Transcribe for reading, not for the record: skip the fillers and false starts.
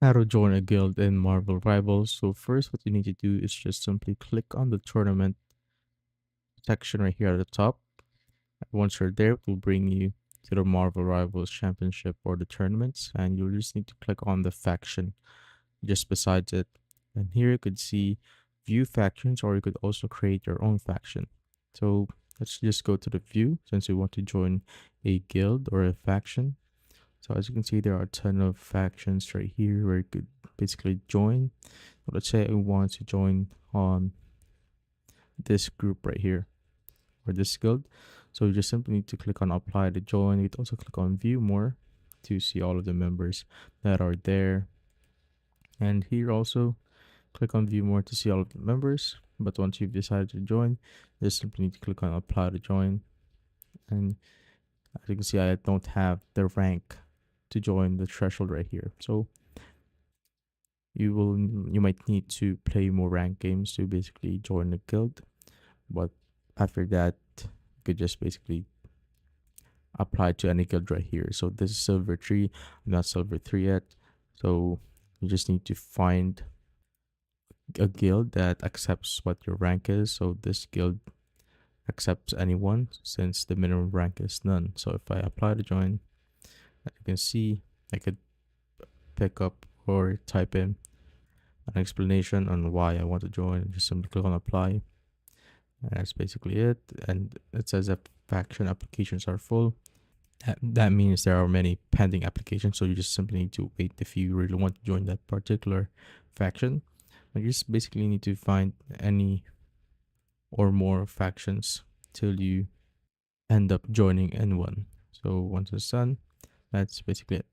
How to join a guild in Marvel Rivals. So first what you need to do is just simply click on the tournament section right here at the top. Once you're there, it will bring you to the Marvel Rivals Championship or the tournaments, and you'll just need to click on the faction just besides it. And here you could see view factions, or you could also create your own faction. So let's just go to the view since we want to join a guild or a faction. So as you can see, there are a ton of factions right here where you could basically join. Let's say I want to join on this group right here or this guild. So you just simply need to click on apply to join. You can also click on view more to see all of the members that are there. And here also click on view more to see all of the members. But once you've decided to join, you just simply need to click on apply to join. And as you can see, I don't have the rank to join the threshold right here. So you might need to play more ranked games to basically join the guild. But after that, you could just basically apply to any guild right here. So this is silver 3. I'm not silver 3 yet. So you just need to find a guild that accepts what your rank is. So this guild accepts anyone since the minimum rank is none. So if I apply to join, as you can see, I could pick up or type in an explanation on why I want to join. Just simply click on apply. And that's basically it. And it says that faction applications are full. That means there are many pending applications. So you just simply need to wait if you really want to join that particular faction. And you just basically need to find any or more factions till you end up joining in one. So once it's done, that's basically it.